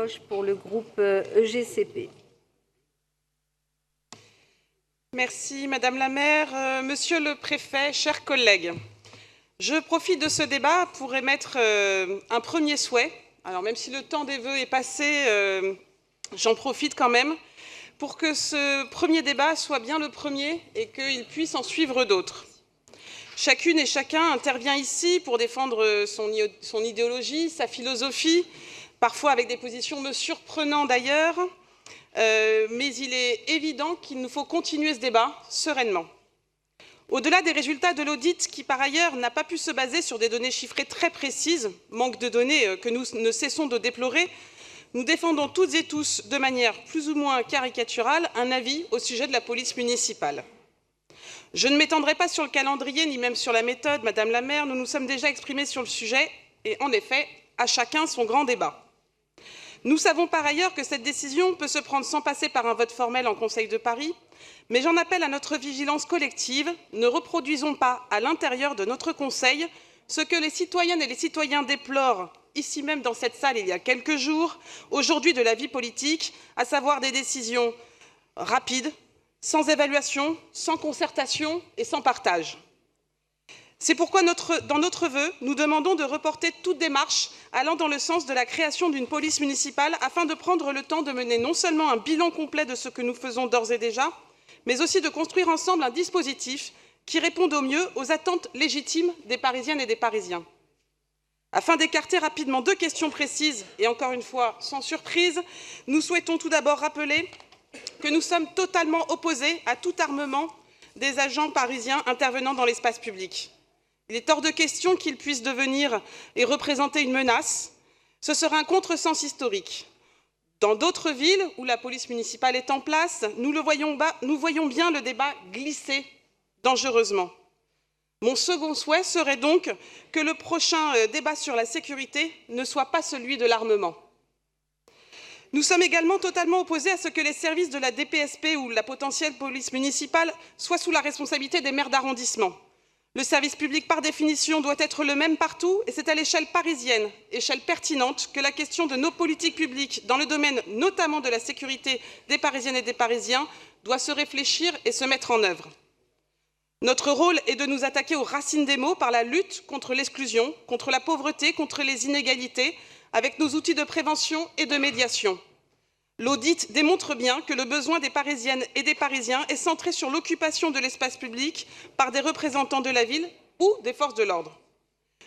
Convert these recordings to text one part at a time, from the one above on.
Poche pour le groupe EGCP. Merci Madame la maire. Monsieur le préfet, chers collègues, je profite de ce débat pour émettre un premier souhait. Alors même si le temps des vœux est passé, j'en profite quand même pour que ce premier débat soit bien le premier et qu'il puisse en suivre d'autres. Chacune et chacun intervient ici pour défendre son idéologie, sa philosophie, parfois avec des positions me surprenant d'ailleurs, mais il est évident qu'il nous faut continuer ce débat sereinement. Au-delà des résultats de l'audit, qui par ailleurs n'a pas pu se baser sur des données chiffrées très précises, manque de données que nous ne cessons de déplorer, nous défendons toutes et tous, de manière plus ou moins caricaturale, un avis au sujet de la police municipale. Je ne m'étendrai pas sur le calendrier ni même sur la méthode, Madame la maire, nous nous sommes déjà exprimés sur le sujet et en effet, à chacun son grand débat. Nous savons par ailleurs que cette décision peut se prendre sans passer par un vote formel en Conseil de Paris, mais j'en appelle à notre vigilance collective. Ne reproduisons pas à l'intérieur de notre Conseil ce que les citoyennes et les citoyens déplorent ici même dans cette salle il y a quelques jours, aujourd'hui de la vie politique, à savoir des décisions rapides, sans évaluation, sans concertation et sans partage. C'est pourquoi dans notre vœu, nous demandons de reporter toute démarche allant dans le sens de la création d'une police municipale afin de prendre le temps de mener non seulement un bilan complet de ce que nous faisons d'ores et déjà, mais aussi de construire ensemble un dispositif qui réponde au mieux aux attentes légitimes des Parisiennes et des Parisiens. Afin d'écarter rapidement deux questions précises, et encore une fois sans surprise, nous souhaitons tout d'abord rappeler que nous sommes totalement opposés à tout armement des agents parisiens intervenant dans l'espace public. Il est hors de question qu'ils puissent devenir et représenter une menace. Ce sera un contresens historique. Dans d'autres villes où la police municipale est en place, nous voyons bien le débat glisser dangereusement. Mon second souhait serait donc que le prochain débat sur la sécurité ne soit pas celui de l'armement. Nous sommes également totalement opposés à ce que les services de la DPSP ou la potentielle police municipale soient sous la responsabilité des maires d'arrondissement. Le service public, par définition, doit être le même partout et c'est à l'échelle parisienne, échelle pertinente, que la question de nos politiques publiques, dans le domaine notamment de la sécurité des Parisiennes et des Parisiens, doit se réfléchir et se mettre en œuvre. Notre rôle est de nous attaquer aux racines des maux par la lutte contre l'exclusion, contre la pauvreté, contre les inégalités, avec nos outils de prévention et de médiation. L'audit démontre bien que le besoin des Parisiennes et des Parisiens est centré sur l'occupation de l'espace public par des représentants de la ville ou des forces de l'ordre.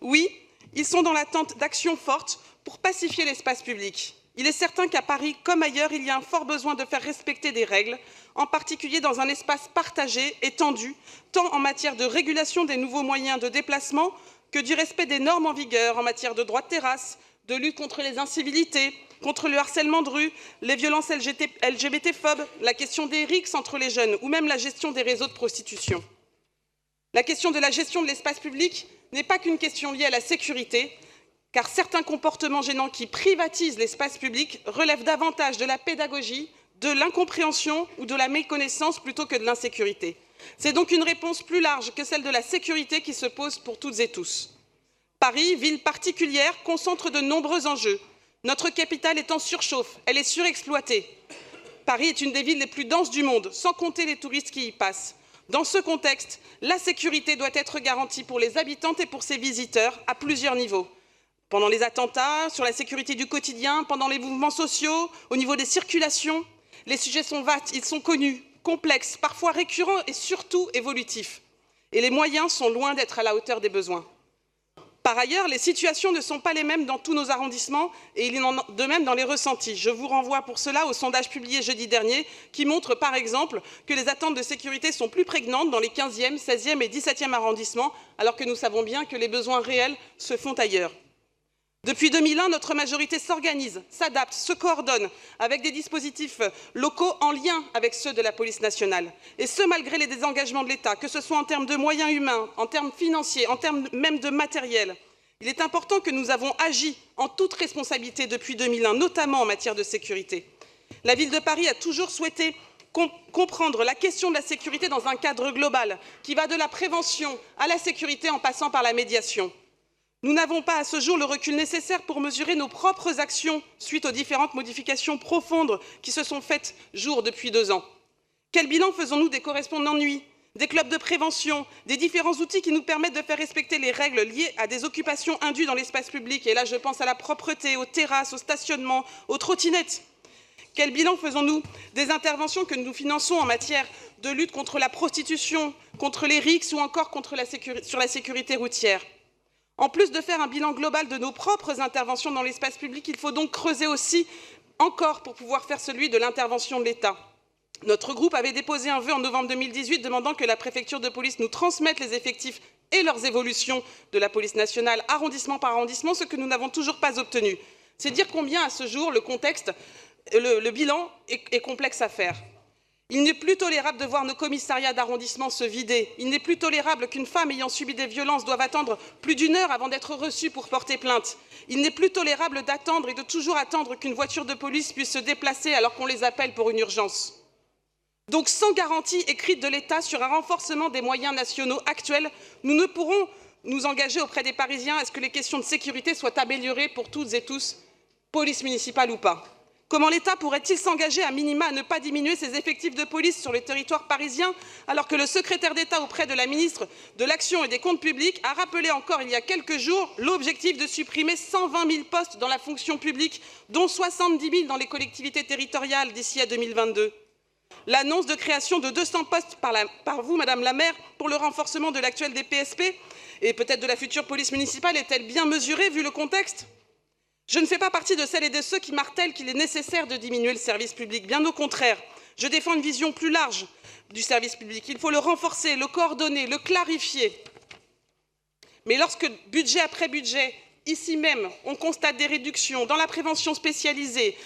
Oui, ils sont dans l'attente d'actions fortes pour pacifier l'espace public. Il est certain qu'à Paris, comme ailleurs, il y a un fort besoin de faire respecter des règles, en particulier dans un espace partagé, étendu, tant en matière de régulation des nouveaux moyens de déplacement que du respect des normes en vigueur en matière de droit de terrasse, de lutte contre les incivilités, contre le harcèlement de rue, les violences LGBT-phobes, la question des rixes entre les jeunes ou même la gestion des réseaux de prostitution. La question de la gestion de l'espace public n'est pas qu'une question liée à la sécurité, car certains comportements gênants qui privatisent l'espace public relèvent davantage de la pédagogie, de l'incompréhension ou de la méconnaissance plutôt que de l'insécurité. C'est donc une réponse plus large que celle de la sécurité qui se pose pour toutes et tous. Paris, ville particulière, concentre de nombreux enjeux. Notre capitale est en surchauffe, elle est surexploitée. Paris est une des villes les plus denses du monde, sans compter les touristes qui y passent. Dans ce contexte, la sécurité doit être garantie pour les habitantes et pour ses visiteurs à plusieurs niveaux. Pendant les attentats, sur la sécurité du quotidien, pendant les mouvements sociaux, au niveau des circulations, les sujets sont vastes, ils sont connus, complexes, parfois récurrents et surtout évolutifs. Et les moyens sont loin d'être à la hauteur des besoins. Par ailleurs, les situations ne sont pas les mêmes dans tous nos arrondissements et il en est de même dans les ressentis. Je vous renvoie pour cela au sondage publié jeudi dernier qui montre par exemple que les attentes de sécurité sont plus prégnantes dans les 15e, 16e et 17e arrondissements alors que nous savons bien que les besoins réels se font ailleurs. Depuis 2001, notre majorité s'organise, s'adapte, se coordonne avec des dispositifs locaux en lien avec ceux de la police nationale. Et ce, malgré les désengagements de l'État, que ce soit en termes de moyens humains, en termes financiers, en termes même de matériel. Il est important que nous avons agi en toute responsabilité depuis 2001, notamment en matière de sécurité. La ville de Paris a toujours souhaité comprendre la question de la sécurité dans un cadre global qui va de la prévention à la sécurité en passant par la médiation. Nous n'avons pas à ce jour le recul nécessaire pour mesurer nos propres actions suite aux différentes modifications profondes qui se sont faites jour depuis 2 ans. Quel bilan faisons-nous des correspondants de nuit, des clubs de prévention, des différents outils qui nous permettent de faire respecter les règles liées à des occupations indues dans l'espace public? Et là, je pense à la propreté, aux terrasses, au stationnement, aux trottinettes. Quel bilan faisons-nous des interventions que nous finançons en matière de lutte contre la prostitution, contre les rixes ou encore sur la sécurité routière? En plus de faire un bilan global de nos propres interventions dans l'espace public, il faut donc creuser aussi encore pour pouvoir faire celui de l'intervention de l'État. Notre groupe avait déposé un vœu en novembre 2018 demandant que la préfecture de police nous transmette les effectifs et leurs évolutions de la police nationale arrondissement par arrondissement, ce que nous n'avons toujours pas obtenu. C'est dire combien à ce jour le bilan est complexe à faire. Il n'est plus tolérable de voir nos commissariats d'arrondissement se vider. Il n'est plus tolérable qu'une femme ayant subi des violences doive attendre plus d'1 heure avant d'être reçue pour porter plainte. Il n'est plus tolérable d'attendre et de toujours attendre qu'une voiture de police puisse se déplacer alors qu'on les appelle pour une urgence. Donc, sans garantie écrite de l'État sur un renforcement des moyens nationaux actuels, nous ne pourrons nous engager auprès des Parisiens à ce que les questions de sécurité soient améliorées pour toutes et tous, police municipale ou pas. Comment l'État pourrait-il s'engager à minima à ne pas diminuer ses effectifs de police sur le territoire parisien alors que le secrétaire d'État auprès de la ministre de l'Action et des Comptes publics a rappelé encore il y a quelques jours l'objectif de supprimer 120 000 postes dans la fonction publique, dont 70 000 dans les collectivités territoriales d'ici à 2022. L'annonce de création de 200 postes par vous, Madame la maire, pour le renforcement de l'actuel DPSP et peut-être de la future police municipale est-elle bien mesurée vu le contexte ? Je ne fais pas partie de celles et de ceux qui martèlent qu'il est nécessaire de diminuer le service public. Bien au contraire, je défends une vision plus large du service public. Il faut le renforcer, le coordonner, le clarifier. Mais lorsque, budget après budget, ici même, on constate des réductions dans la prévention spécialisée,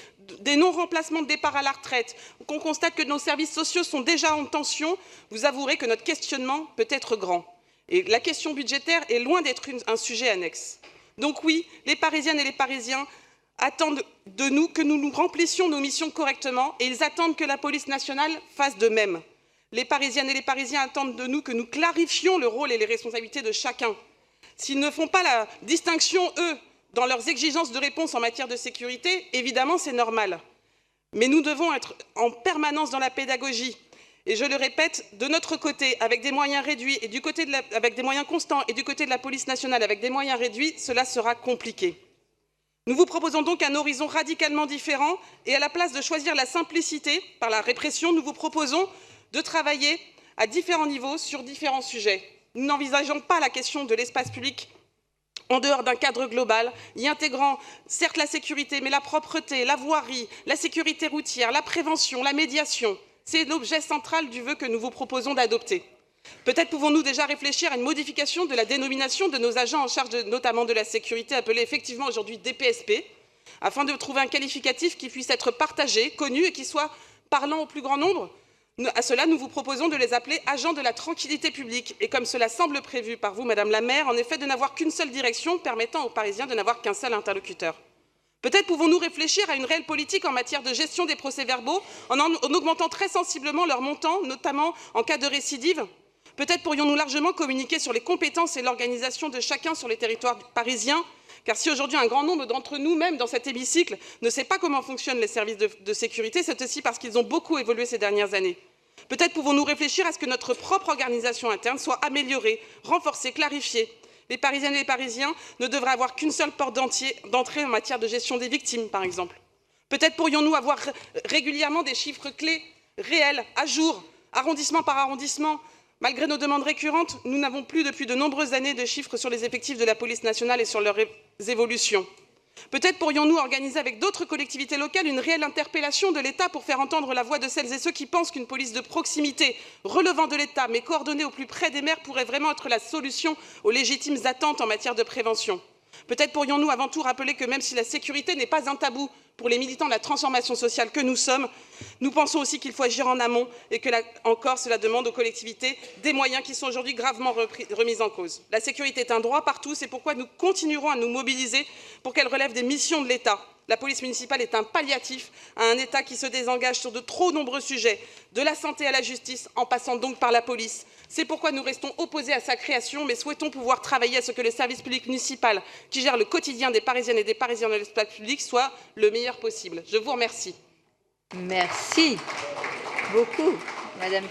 des non-remplacements de départ à la retraite, qu'on constate que nos services sociaux sont déjà en tension, vous avouerez que notre questionnement peut être grand. Et la question budgétaire est loin d'être un sujet annexe. Donc oui, les Parisiennes et les Parisiens attendent de nous que nous remplissions nos missions correctement et ils attendent que la police nationale fasse de même. Les Parisiennes et les Parisiens attendent de nous que nous clarifions le rôle et les responsabilités de chacun. S'ils ne font pas la distinction, eux, dans leurs exigences de réponse en matière de sécurité, évidemment, c'est normal. Mais nous devons être en permanence dans la pédagogie. Et je le répète, de notre côté, avec des moyens réduits, et avec des moyens constants, et du côté de la police nationale, avec des moyens réduits, cela sera compliqué. Nous vous proposons donc un horizon radicalement différent, et à la place de choisir la simplicité par la répression, nous vous proposons de travailler à différents niveaux sur différents sujets. Nous n'envisageons pas la question de l'espace public en dehors d'un cadre global, y intégrant certes la sécurité, mais la propreté, la voirie, la sécurité routière, la prévention, la médiation. C'est l'objet central du vœu que nous vous proposons d'adopter. Peut-être pouvons-nous déjà réfléchir à une modification de la dénomination de nos agents en charge notamment de la sécurité, appelés effectivement aujourd'hui DPSP, afin de trouver un qualificatif qui puisse être partagé, connu et qui soit parlant au plus grand nombre. À cela, nous vous proposons de les appeler agents de la tranquillité publique. Et comme cela semble prévu par vous, Madame la maire, en effet, de n'avoir qu'une seule direction, permettant aux Parisiens de n'avoir qu'un seul interlocuteur. Peut-être pouvons-nous réfléchir à une réelle politique en matière de gestion des procès-verbaux en augmentant très sensiblement leur montant, notamment en cas de récidive. Peut-être pourrions-nous largement communiquer sur les compétences et l'organisation de chacun sur les territoires parisiens, car si aujourd'hui un grand nombre d'entre nous, même dans cet hémicycle, ne sait pas comment fonctionnent les services de sécurité, c'est aussi parce qu'ils ont beaucoup évolué ces dernières années. Peut-être pouvons-nous réfléchir à ce que notre propre organisation interne soit améliorée, renforcée, clarifiée. Les Parisiennes et les Parisiens ne devraient avoir qu'une seule porte d'entrée en matière de gestion des victimes, par exemple. Peut-être pourrions-nous avoir régulièrement des chiffres clés, réels, à jour, arrondissement par arrondissement. Malgré nos demandes récurrentes, nous n'avons plus depuis de nombreuses années de chiffres sur les effectifs de la police nationale et sur leurs évolutions. Peut-être pourrions-nous organiser avec d'autres collectivités locales une réelle interpellation de l'État pour faire entendre la voix de celles et ceux qui pensent qu'une police de proximité relevant de l'État mais coordonnée au plus près des maires pourrait vraiment être la solution aux légitimes attentes en matière de prévention. Peut-être pourrions-nous avant tout rappeler que même si la sécurité n'est pas un tabou pour les militants de la transformation sociale que nous sommes, nous pensons aussi qu'il faut agir en amont et que, là encore, cela demande aux collectivités des moyens qui sont aujourd'hui gravement remis en cause. La sécurité est un droit partout, c'est pourquoi nous continuerons à nous mobiliser pour qu'elle relève des missions de l'État. La police municipale est un palliatif à un État qui se désengage sur de trop nombreux sujets, de la santé à la justice, en passant donc par la police. C'est pourquoi nous restons opposés à sa création, mais souhaitons pouvoir travailler à ce que le service public municipal, qui gère le quotidien des Parisiennes et des Parisiens dans l'espace public, soit le meilleur possible. Je vous remercie. Merci beaucoup, Madame.